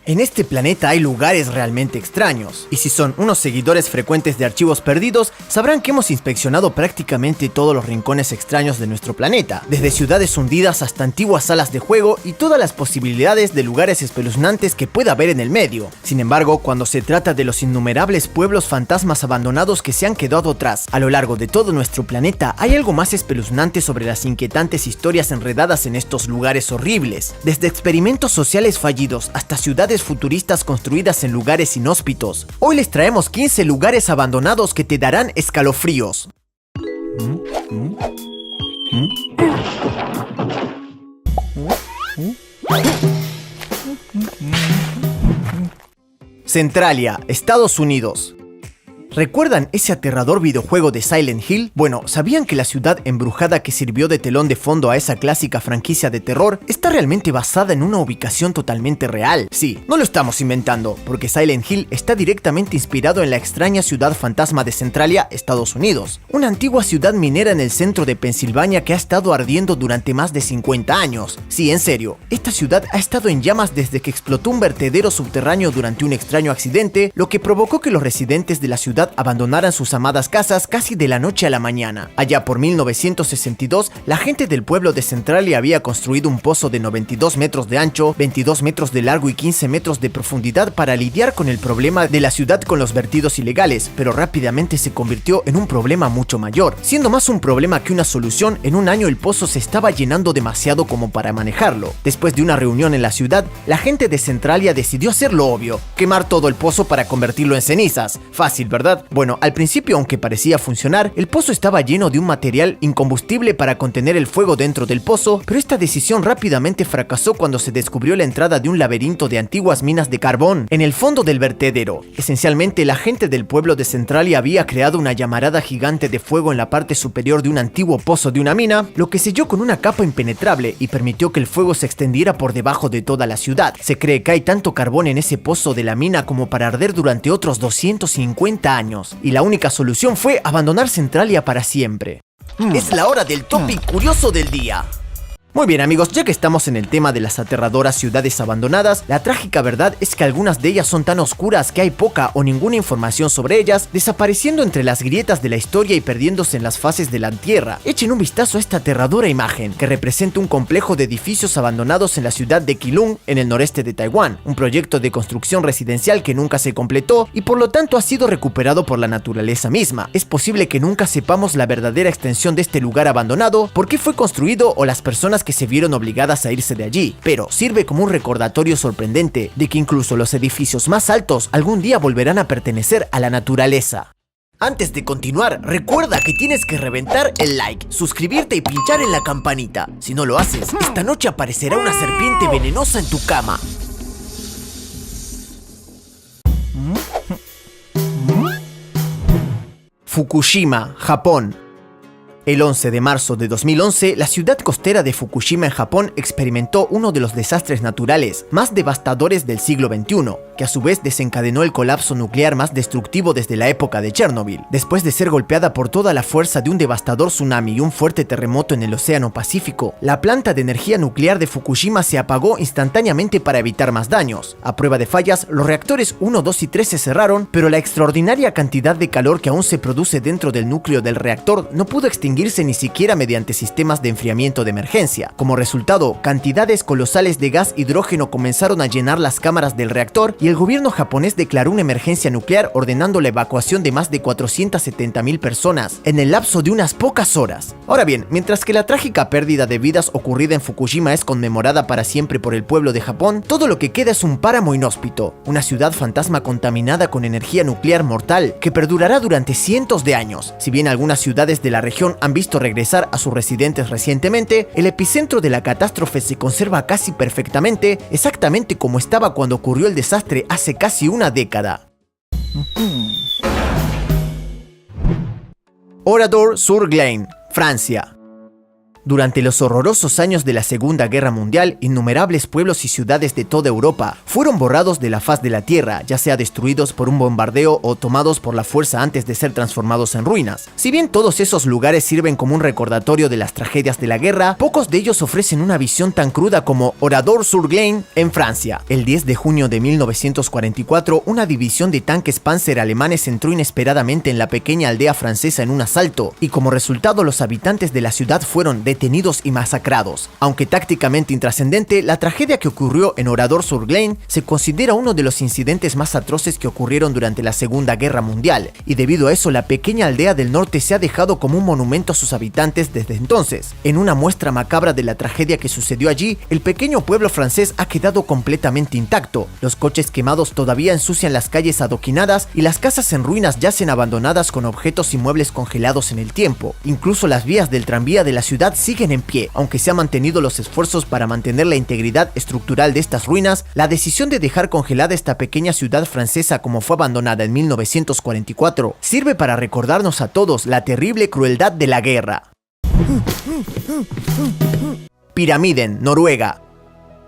En este planeta hay lugares realmente extraños, y si son unos seguidores frecuentes de Archivos Perdidos, sabrán que hemos inspeccionado prácticamente todos los rincones extraños de nuestro planeta, desde ciudades hundidas hasta antiguas salas de juego y todas las posibilidades de lugares espeluznantes que pueda haber en el medio. Sin embargo, cuando se trata de los innumerables pueblos fantasmas abandonados que se han quedado atrás a lo largo de todo nuestro planeta, hay algo más espeluznante sobre las inquietantes historias enredadas en estos lugares horribles. Desde experimentos sociales fallidos hasta ciudades futuristas construidas en lugares inhóspitos. Hoy les traemos 15 lugares abandonados que te darán escalofríos. Centralia, Estados Unidos. ¿Recuerdan ese aterrador videojuego de Silent Hill? Bueno, ¿sabían que la ciudad embrujada que sirvió de telón de fondo a esa clásica franquicia de terror está realmente basada en una ubicación totalmente real? Sí, no lo estamos inventando, porque Silent Hill está directamente inspirado en la extraña ciudad fantasma de Centralia, Estados Unidos, una antigua ciudad minera en el centro de Pensilvania que ha estado ardiendo durante más de 50 años. Sí, en serio, esta ciudad ha estado en llamas desde que explotó un vertedero subterráneo durante un extraño accidente, lo que provocó que los residentes de la ciudad abandonaran sus amadas casas casi de la noche a la mañana. Allá por 1962, la gente del pueblo de Centralia había construido un pozo de 92 metros de ancho, 22 metros de largo y 15 metros de profundidad para lidiar con el problema de la ciudad con los vertidos ilegales, pero rápidamente se convirtió en un problema mucho mayor. Siendo más un problema que una solución, en un año el pozo se estaba llenando demasiado como para manejarlo. Después de una reunión en la ciudad, la gente de Centralia decidió hacer lo obvio, quemar todo el pozo para convertirlo en cenizas. Fácil, ¿verdad? Bueno, al principio, aunque parecía funcionar, el pozo estaba lleno de un material incombustible para contener el fuego dentro del pozo, pero esta decisión rápidamente fracasó cuando se descubrió la entrada de un laberinto de antiguas minas de carbón en el fondo del vertedero. Esencialmente, la gente del pueblo de Centralia había creado una llamarada gigante de fuego en la parte superior de un antiguo pozo de una mina, lo que selló con una capa impenetrable y permitió que el fuego se extendiera por debajo de toda la ciudad. Se cree que hay tanto carbón en ese pozo de la mina como para arder durante otros 250 años. Y la única solución fue abandonar Centralia para siempre. Es la hora del tópico curioso del día. Muy bien amigos, ya que estamos en el tema de las aterradoras ciudades abandonadas, la trágica verdad es que algunas de ellas son tan oscuras que hay poca o ninguna información sobre ellas, desapareciendo entre las grietas de la historia y perdiéndose en las fases de la tierra. Echen un vistazo a esta aterradora imagen, que representa un complejo de edificios abandonados en la ciudad de Keelung, en el noreste de Taiwán, un proyecto de construcción residencial que nunca se completó y por lo tanto ha sido recuperado por la naturaleza misma. Es posible que nunca sepamos la verdadera extensión de este lugar abandonado, por qué fue construido o las personas que se vieron obligadas a irse de allí, pero sirve como un recordatorio sorprendente de que incluso los edificios más altos algún día volverán a pertenecer a la naturaleza. Antes de continuar, recuerda que tienes que reventar el like, suscribirte y pinchar en la campanita. Si no lo haces, esta noche aparecerá una serpiente venenosa en tu cama. Fukushima, Japón. El 11 de marzo de 2011, la ciudad costera de Fukushima en Japón experimentó uno de los desastres naturales más devastadores del siglo XXI, que a su vez desencadenó el colapso nuclear más destructivo desde la época de Chernobyl. Después de ser golpeada por toda la fuerza de un devastador tsunami y un fuerte terremoto en el Océano Pacífico, la planta de energía nuclear de Fukushima se apagó instantáneamente para evitar más daños. A prueba de fallas, los reactores 1, 2 y 3 se cerraron, pero la extraordinaria cantidad de calor que aún se produce dentro del núcleo del reactor no pudo extinguirse ni siquiera mediante sistemas de enfriamiento de emergencia. Como resultado, cantidades colosales de gas hidrógeno comenzaron a llenar las cámaras del reactor y el gobierno japonés declaró una emergencia nuclear ordenando la evacuación de más de 470.000 personas en el lapso de unas pocas horas. Ahora bien, mientras que la trágica pérdida de vidas ocurrida en Fukushima es conmemorada para siempre por el pueblo de Japón, todo lo que queda es un páramo inhóspito, una ciudad fantasma contaminada con energía nuclear mortal que perdurará durante cientos de años. Si bien algunas ciudades de la región han visto regresar a sus residentes recientemente, el epicentro de la catástrofe se conserva casi perfectamente, exactamente como estaba cuando ocurrió el desastre hace casi una década. Oradour-sur-Glane, Francia. Durante los horrorosos años de la Segunda Guerra Mundial, innumerables pueblos y ciudades de toda Europa fueron borrados de la faz de la tierra, ya sea destruidos por un bombardeo o tomados por la fuerza antes de ser transformados en ruinas. Si bien todos esos lugares sirven como un recordatorio de las tragedias de la guerra, pocos de ellos ofrecen una visión tan cruda como Oradour-sur-Glane en Francia. El 10 de junio de 1944, una división de tanques Panzer alemanes entró inesperadamente en la pequeña aldea francesa en un asalto, y como resultado los habitantes de la ciudad fueron detenidos y masacrados. Aunque tácticamente intrascendente, la tragedia que ocurrió en Oradour-sur-Glane se considera uno de los incidentes más atroces que ocurrieron durante la Segunda Guerra Mundial, y debido a eso la pequeña aldea del norte se ha dejado como un monumento a sus habitantes desde entonces. En una muestra macabra de la tragedia que sucedió allí, el pequeño pueblo francés ha quedado completamente intacto. Los coches quemados todavía ensucian las calles adoquinadas y las casas en ruinas yacen abandonadas con objetos y muebles congelados en el tiempo. Incluso las vías del tranvía de la ciudad siguen en pie. Aunque se han mantenido los esfuerzos para mantener la integridad estructural de estas ruinas, la decisión de dejar congelada esta pequeña ciudad francesa como fue abandonada en 1944 sirve para recordarnos a todos la terrible crueldad de la guerra. Pyramiden, Noruega.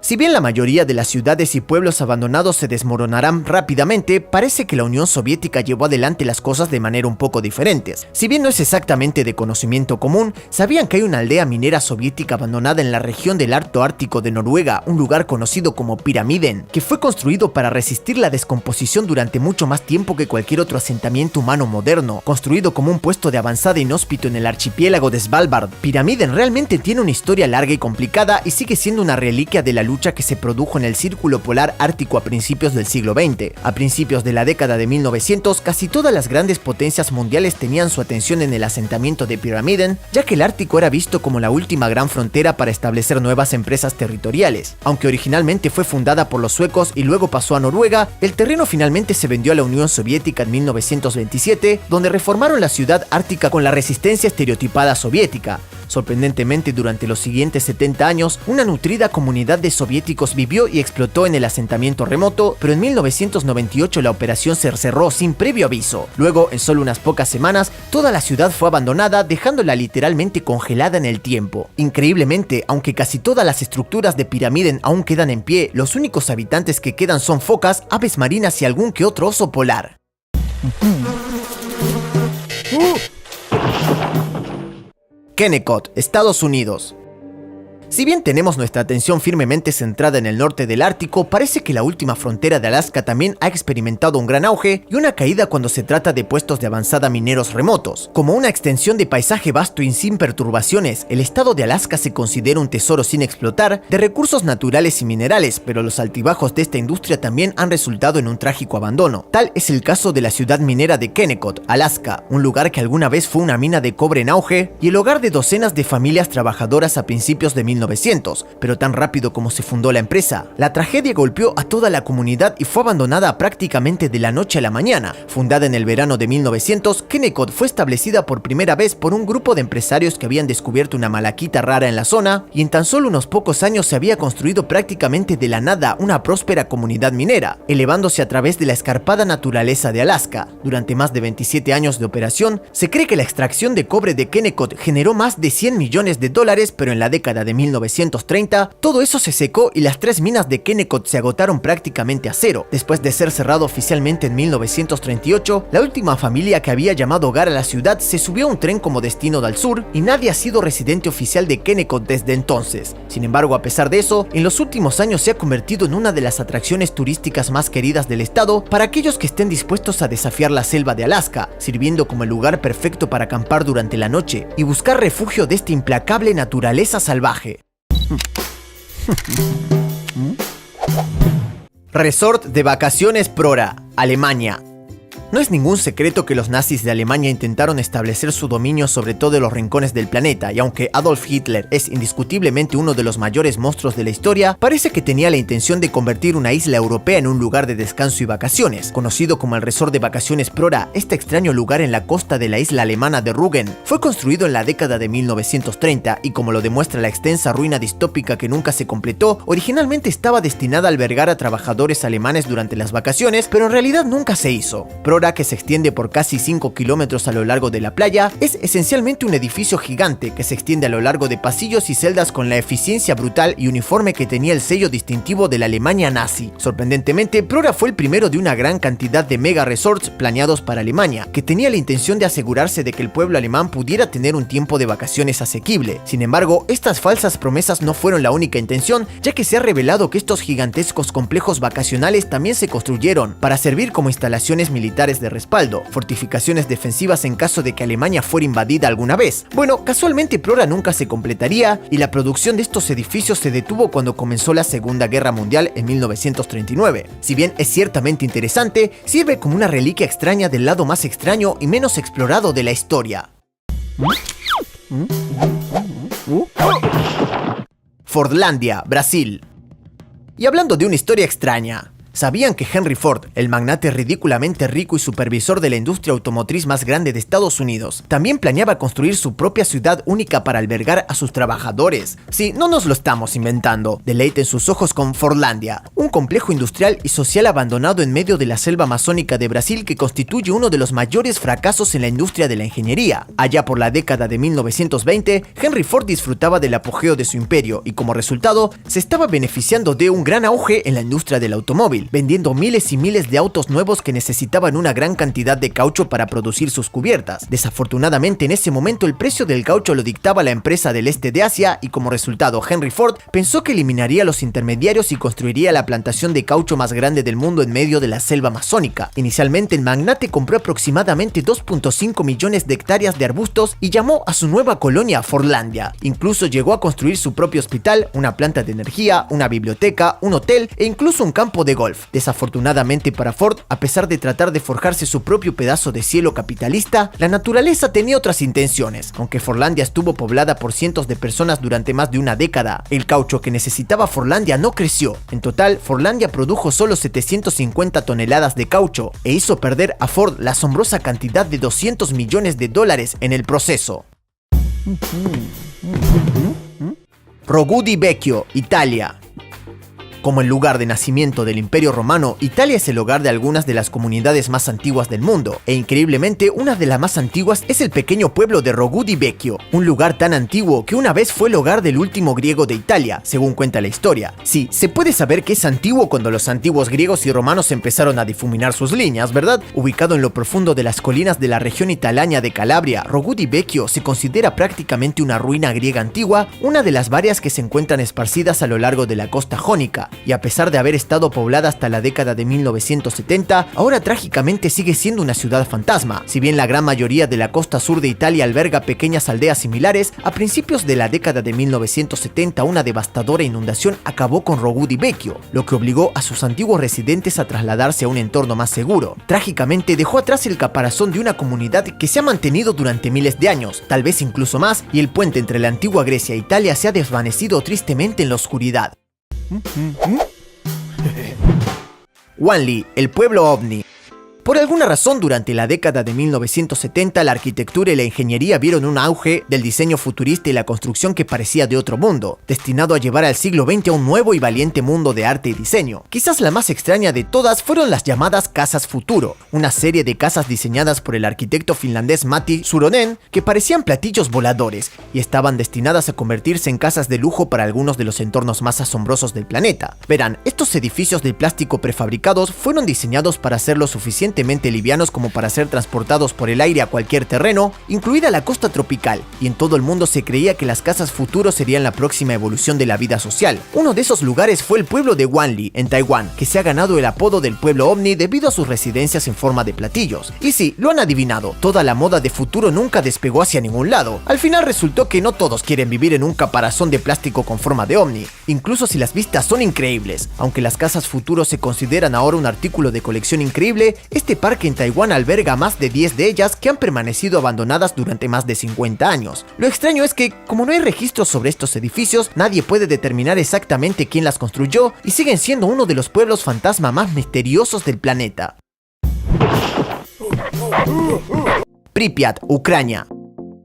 Si bien la mayoría de las ciudades y pueblos abandonados se desmoronarán rápidamente, parece que la Unión Soviética llevó adelante las cosas de manera un poco diferentes. Si bien no es exactamente de conocimiento común, ¿sabían que hay una aldea minera soviética abandonada en la región del Alto Ártico de Noruega, un lugar conocido como Pyramiden, que fue construido para resistir la descomposición durante mucho más tiempo que cualquier otro asentamiento humano moderno, construido como un puesto de avanzada inhóspito en el archipiélago de Svalbard? Pyramiden realmente tiene una historia larga y complicada y sigue siendo una reliquia de la lucha que se produjo en el Círculo Polar Ártico a principios del siglo XX. A principios de la década de 1900, casi todas las grandes potencias mundiales tenían su atención en el asentamiento de Pyramiden, ya que el Ártico era visto como la última gran frontera para establecer nuevas empresas territoriales. Aunque originalmente fue fundada por los suecos y luego pasó a Noruega, el terreno finalmente se vendió a la Unión Soviética en 1927, donde reformaron la ciudad ártica con la resistencia estereotipada soviética. Sorprendentemente, durante los siguientes 70 años, una nutrida comunidad de soviéticos vivió y explotó en el asentamiento remoto, pero en 1998 la operación se cerró sin previo aviso. Luego, en solo unas pocas semanas, toda la ciudad fue abandonada, dejándola literalmente congelada en el tiempo. Increíblemente, aunque casi todas las estructuras de Pyramiden aún quedan en pie, los únicos habitantes que quedan son focas, aves marinas y algún que otro oso polar. Kennecott, Estados Unidos. Si bien tenemos nuestra atención firmemente centrada en el norte del Ártico, parece que la última frontera de Alaska también ha experimentado un gran auge y una caída cuando se trata de puestos de avanzada mineros remotos. Como una extensión de paisaje vasto y sin perturbaciones, el estado de Alaska se considera un tesoro sin explotar de recursos naturales y minerales, pero los altibajos de esta industria también han resultado en un trágico abandono. Tal es el caso de la ciudad minera de Kennecott, Alaska, un lugar que alguna vez fue una mina de cobre en auge y el hogar de docenas de familias trabajadoras a principios de 1900, pero tan rápido como se fundó la empresa, la tragedia golpeó a toda la comunidad y fue abandonada prácticamente de la noche a la mañana. Fundada en el verano de 1900, Kennecott fue establecida por primera vez por un grupo de empresarios que habían descubierto una malaquita rara en la zona, y en tan solo unos pocos años se había construido prácticamente de la nada una próspera comunidad minera, elevándose a través de la escarpada naturaleza de Alaska. Durante más de 27 años de operación, se cree que la extracción de cobre de Kennecott generó más de $100 millones, pero en la década de 1930, todo eso se secó y las 3 minas de Kennecott se agotaron prácticamente a cero. Después de ser cerrado oficialmente en 1938, la última familia que había llamado hogar a la ciudad se subió a un tren como destino del sur y nadie ha sido residente oficial de Kennecott desde entonces. Sin embargo, a pesar de eso, en los últimos años se ha convertido en una de las atracciones turísticas más queridas del estado para aquellos que estén dispuestos a desafiar la selva de Alaska, sirviendo como el lugar perfecto para acampar durante la noche y buscar refugio de esta implacable naturaleza salvaje. Resort de vacaciones Prora, Alemania. No es ningún secreto que los nazis de Alemania intentaron establecer su dominio sobre todos los rincones del planeta, y aunque Adolf Hitler es indiscutiblemente uno de los mayores monstruos de la historia, parece que tenía la intención de convertir una isla europea en un lugar de descanso y vacaciones. Conocido como el Resort de Vacaciones Prora, este extraño lugar en la costa de la isla alemana de Rügen fue construido en la década de 1930 y, como lo demuestra la extensa ruina distópica que nunca se completó, originalmente estaba destinada a albergar a trabajadores alemanes durante las vacaciones, pero en realidad nunca se hizo. Prora Prora, que se extiende por casi 5 kilómetros a lo largo de la playa, es esencialmente un edificio gigante que se extiende a lo largo de pasillos y celdas con la eficiencia brutal y uniforme que tenía el sello distintivo de la Alemania nazi. Sorprendentemente, Prora fue el primero de una gran cantidad de mega resorts planeados para Alemania, que tenía la intención de asegurarse de que el pueblo alemán pudiera tener un tiempo de vacaciones asequible. Sin embargo, estas falsas promesas no fueron la única intención, ya que se ha revelado que estos gigantescos complejos vacacionales también se construyeron para servir como instalaciones militares de respaldo, fortificaciones defensivas en caso de que Alemania fuera invadida alguna vez. Bueno, casualmente Prora nunca se completaría y la producción de estos edificios se detuvo cuando comenzó la Segunda Guerra Mundial en 1939. Si bien es ciertamente interesante, sirve como una reliquia extraña del lado más extraño y menos explorado de la historia. Fordlandia, Brasil. Y hablando de una historia extraña, ¿sabían que Henry Ford, el magnate ridículamente rico y supervisor de la industria automotriz más grande de Estados Unidos, también planeaba construir su propia ciudad única para albergar a sus trabajadores? Sí, no nos lo estamos inventando. Deleiten sus ojos con Fordlandia, un complejo industrial y social abandonado en medio de la selva amazónica de Brasil que constituye uno de los mayores fracasos en la industria de la ingeniería. Allá por la década de 1920, Henry Ford disfrutaba del apogeo de su imperio y como resultado se estaba beneficiando de un gran auge en la industria del automóvil, vendiendo miles y miles de autos nuevos que necesitaban una gran cantidad de caucho para producir sus cubiertas. Desafortunadamente, en ese momento el precio del caucho lo dictaba la empresa del este de Asia y como resultado Henry Ford pensó que eliminaría los intermediarios y construiría la plantación de caucho más grande del mundo en medio de la selva amazónica. Inicialmente el magnate compró aproximadamente 2.5 millones de hectáreas de arbustos y llamó a su nueva colonia Fordlandia. Incluso llegó a construir su propio hospital, una planta de energía, una biblioteca, un hotel e incluso un campo de golf. Desafortunadamente para Ford, a pesar de tratar de forjarse su propio pedazo de cielo capitalista, la naturaleza tenía otras intenciones. Aunque Fordlandia estuvo poblada por cientos de personas durante más de una década, el caucho que necesitaba Fordlandia no creció. En total, Fordlandia produjo solo 750 toneladas de caucho e hizo perder a Ford la asombrosa cantidad de $200 millones en el proceso. Rogù di Vecchio, Italia. Como el lugar de nacimiento del Imperio Romano, Italia es el hogar de algunas de las comunidades más antiguas del mundo, e increíblemente una de las más antiguas es el pequeño pueblo de Rogù di Vecchio, un lugar tan antiguo que una vez fue el hogar del último griego de Italia, según cuenta la historia. Sí, se puede saber que es antiguo cuando los antiguos griegos y romanos empezaron a difuminar sus líneas, ¿verdad? Ubicado en lo profundo de las colinas de la región italiana de Calabria, Rogù di Vecchio se considera prácticamente una ruina griega antigua, una de las varias que se encuentran esparcidas a lo largo de la costa jónica, y a pesar de haber estado poblada hasta la década de 1970, ahora trágicamente sigue siendo una ciudad fantasma. Si bien la gran mayoría de la costa sur de Italia alberga pequeñas aldeas similares, a principios de la década de 1970 una devastadora inundación acabó con Rogù di Vecchio, lo que obligó a sus antiguos residentes a trasladarse a un entorno más seguro. Trágicamente dejó atrás el caparazón de una comunidad que se ha mantenido durante miles de años, tal vez incluso más, y el puente entre la antigua Grecia e Italia se ha desvanecido tristemente en la oscuridad. Wanli, el pueblo ovni. Por alguna razón, durante la década de 1970, la arquitectura y la ingeniería vieron un auge del diseño futurista y la construcción que parecía de otro mundo, destinado a llevar al siglo XX a un nuevo y valiente mundo de arte y diseño. Quizás la más extraña de todas fueron las llamadas Casas Futuro, una serie de casas diseñadas por el arquitecto finlandés Matti Suronen que parecían platillos voladores y estaban destinadas a convertirse en casas de lujo para algunos de los entornos más asombrosos del planeta. Verán, estos edificios de plástico prefabricados fueron diseñados para ser lo suficientemente livianos como para ser transportados por el aire a cualquier terreno, incluida la costa tropical, y en todo el mundo se creía que las casas futuro serían la próxima evolución de la vida social. Uno de esos lugares fue el pueblo de Wanli, en Taiwán, que se ha ganado el apodo del pueblo ovni debido a sus residencias en forma de platillos. Y sí, lo han adivinado, toda la moda de futuro nunca despegó hacia ningún lado. Al final resultó que no todos quieren vivir en un caparazón de plástico con forma de ovni, incluso si las vistas son increíbles. Aunque las casas futuro se consideran ahora un artículo de colección increíble, este parque en Taiwán alberga más de 10 de ellas que han permanecido abandonadas durante más de 50 años. Lo extraño es que, como no hay registros sobre estos edificios, nadie puede determinar exactamente quién las construyó y siguen siendo uno de los pueblos fantasma más misteriosos del planeta. Pripyat, Ucrania.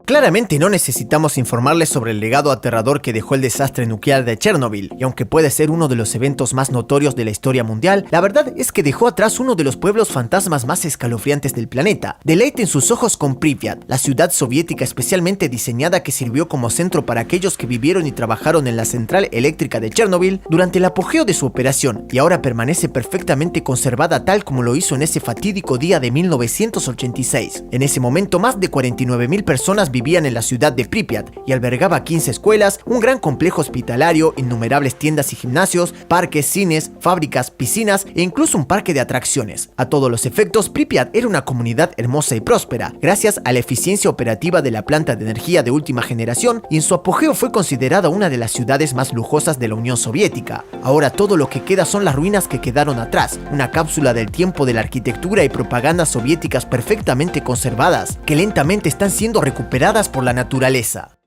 Claramente no necesitamos informarles sobre el legado aterrador que dejó el desastre nuclear de Chernobyl, y aunque puede ser uno de los eventos más notorios de la historia mundial, la verdad es que dejó atrás uno de los pueblos fantasmas más escalofriantes del planeta. Deleiten sus ojos con Pripyat, la ciudad soviética especialmente diseñada que sirvió como centro para aquellos que vivieron y trabajaron en la central eléctrica de Chernobyl durante el apogeo de su operación, y ahora permanece perfectamente conservada tal como lo hizo en ese fatídico día de 1986. En ese momento más de 49.000 personas vivían en la ciudad de Pripyat y albergaba 15 escuelas, un gran complejo hospitalario, innumerables tiendas y gimnasios, parques, cines, fábricas, piscinas e incluso un parque de atracciones. A todos los efectos, Pripyat era una comunidad hermosa y próspera, gracias a la eficiencia operativa de la planta de energía de última generación, y en su apogeo fue considerada una de las ciudades más lujosas de la Unión Soviética. Ahora todo lo que queda son las ruinas que quedaron atrás, una cápsula del tiempo de la arquitectura y propaganda soviéticas perfectamente conservadas, que lentamente están siendo recuperadas por la naturaleza.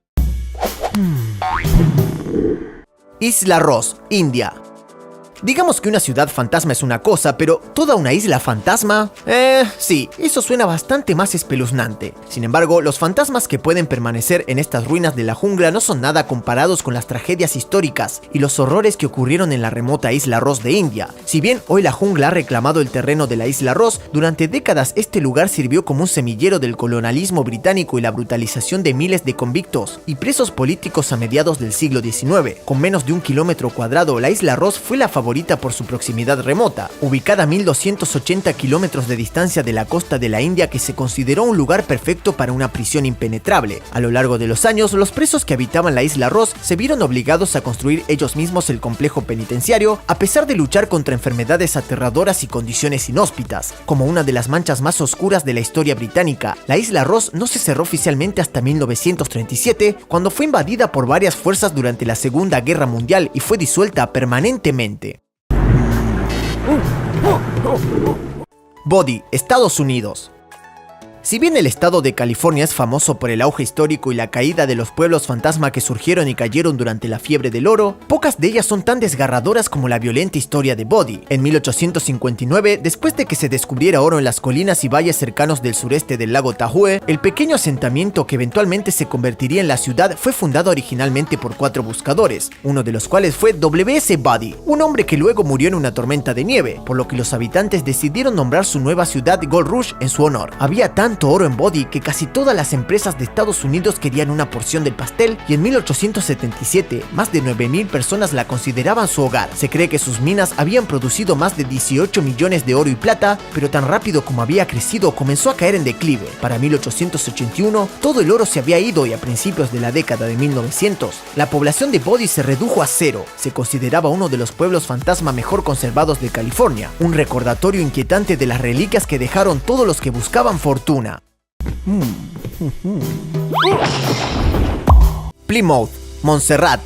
Isla Ross, India. Digamos que una ciudad fantasma es una cosa, pero ¿toda una isla fantasma? Sí, eso suena bastante más espeluznante. Sin embargo, los fantasmas que pueden permanecer en estas ruinas de la jungla no son nada comparados con las tragedias históricas y los horrores que ocurrieron en la remota Isla Ross de India. Si bien hoy la jungla ha reclamado el terreno de la Isla Ross, durante décadas este lugar sirvió como un semillero del colonialismo británico y la brutalización de miles de convictos y presos políticos a mediados del siglo XIX. Con menos de 1 kilómetro cuadrado, la Isla Ross fue la favorita por su proximidad remota, ubicada a 1280 kilómetros de distancia de la costa de la India, que se consideró un lugar perfecto para una prisión impenetrable. A lo largo de los años, los presos que habitaban la Isla Ross se vieron obligados a construir ellos mismos el complejo penitenciario, a pesar de luchar contra enfermedades aterradoras y condiciones inhóspitas. Como una de las manchas más oscuras de la historia británica, la Isla Ross no se cerró oficialmente hasta 1937, cuando fue invadida por varias fuerzas durante la Segunda Guerra Mundial y fue disuelta permanentemente. Bodie, Estados Unidos. Si bien el estado de California es famoso por el auge histórico y la caída de los pueblos fantasma que surgieron y cayeron durante la fiebre del oro, pocas de ellas son tan desgarradoras como la violenta historia de Bodie. En 1859, después de que se descubriera oro en las colinas y valles cercanos del sureste del lago Tahoe, el pequeño asentamiento que eventualmente se convertiría en la ciudad fue fundado originalmente por 4 buscadores, uno de los cuales fue W.S. Bodie, un hombre que luego murió en una tormenta de nieve, por lo que los habitantes decidieron nombrar su nueva ciudad Gold Rush en su honor. Había tanto oro en Bodie que casi todas las empresas de Estados Unidos querían una porción del pastel, y en 1877 más de 9.000 personas la consideraban su hogar. Se cree que sus minas habían producido más de 18 millones de oro y plata, pero tan rápido como había crecido comenzó a caer en declive. Para 1881 todo el oro se había ido, y a principios de la década de 1900 la población de Bodie se redujo a 0. Se consideraba uno de los pueblos fantasma mejor conservados de California, un recordatorio inquietante de las reliquias que dejaron todos los que buscaban fortuna. Plymouth, Montserrat.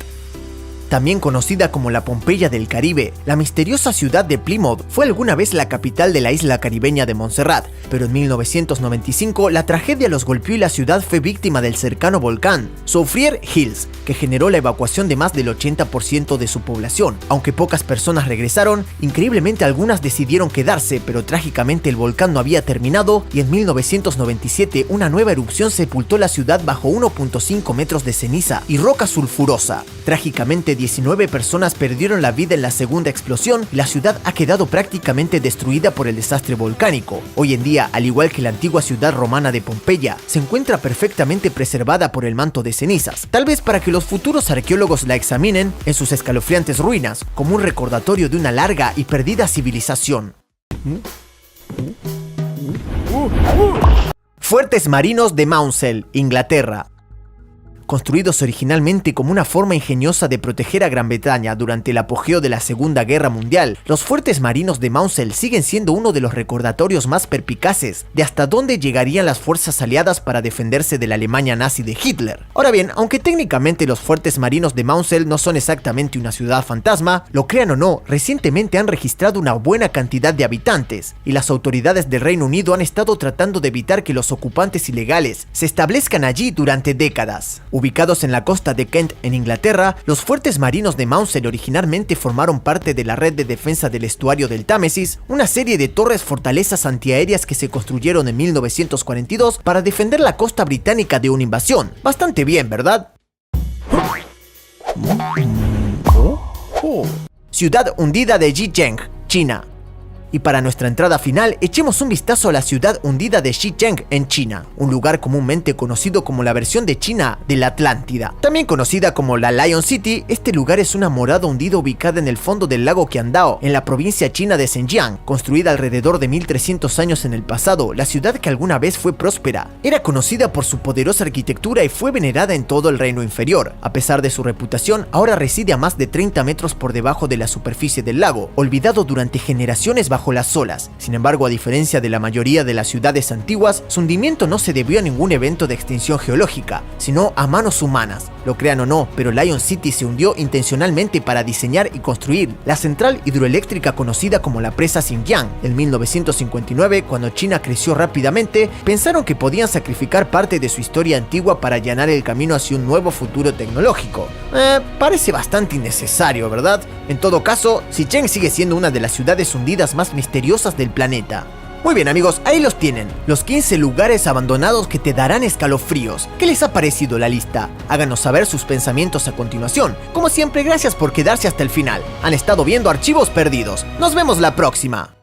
También conocida como la Pompeya del Caribe, la misteriosa ciudad de Plymouth fue alguna vez la capital de la isla caribeña de Montserrat, pero en 1995 la tragedia los golpeó y la ciudad fue víctima del cercano volcán Soufriere Hills, que generó la evacuación de más del 80% de su población. Aunque pocas personas regresaron, increíblemente algunas decidieron quedarse, pero trágicamente el volcán no había terminado y en 1997 una nueva erupción sepultó la ciudad bajo 1.5 metros de ceniza y roca sulfurosa. Trágicamente 19 personas perdieron la vida en la segunda explosión y la ciudad ha quedado prácticamente destruida por el desastre volcánico. Hoy en día, al igual que la antigua ciudad romana de Pompeya, se encuentra perfectamente preservada por el manto de cenizas, tal vez para que los futuros arqueólogos la examinen en sus escalofriantes ruinas, como un recordatorio de una larga y perdida civilización. Fuertes marinos de Maunsell, Inglaterra. Construidos originalmente como una forma ingeniosa de proteger a Gran Bretaña durante el apogeo de la Segunda Guerra Mundial, los fuertes marinos de Maunsell siguen siendo uno de los recordatorios más perpicaces de hasta dónde llegarían las fuerzas aliadas para defenderse de la Alemania nazi de Hitler. Ahora bien, aunque técnicamente los fuertes marinos de Maunsell no son exactamente una ciudad fantasma, lo crean o no, recientemente han registrado una buena cantidad de habitantes, y las autoridades del Reino Unido han estado tratando de evitar que los ocupantes ilegales se establezcan allí durante décadas. Ubicados en la costa de Kent, en Inglaterra, los fuertes marinos de Maunsell originalmente formaron parte de la red de defensa del estuario del Támesis, una serie de torres fortalezas antiaéreas que se construyeron en 1942 para defender la costa británica de una invasión. Bastante bien, ¿verdad? Ciudad hundida de Zhejiang, China. Y para nuestra entrada final, echemos un vistazo a la ciudad hundida de Zhejiang en China, un lugar comúnmente conocido como la versión de China de la Atlántida. También conocida como la Lion City, este lugar es una morada hundida ubicada en el fondo del lago Qiandao, en la provincia china de Zhejiang. Construida alrededor de 1300 años en el pasado, la ciudad que alguna vez fue próspera, era conocida por su poderosa arquitectura y fue venerada en todo el reino inferior. A pesar de su reputación, ahora reside a más de 30 metros por debajo de la superficie del lago, olvidado durante generaciones bajo las olas. Sin embargo, a diferencia de la mayoría de las ciudades antiguas, su hundimiento no se debió a ningún evento de extinción geológica, sino a manos humanas. Lo crean o no, pero Lion City se hundió intencionalmente para diseñar y construir la central hidroeléctrica conocida como la presa Xinjiang. En 1959, cuando China creció rápidamente, pensaron que podían sacrificar parte de su historia antigua para allanar el camino hacia un nuevo futuro tecnológico. Parece bastante innecesario, ¿verdad? En todo caso, Zhejiang sigue siendo una de las ciudades hundidas más misteriosas del planeta. Muy bien amigos, ahí los tienen, los 15 lugares abandonados que te darán escalofríos. ¿Qué les ha parecido la lista? Háganos saber sus pensamientos a continuación. Como siempre, gracias por quedarse hasta el final. Han estado viendo Archivos Perdidos. Nos vemos la próxima.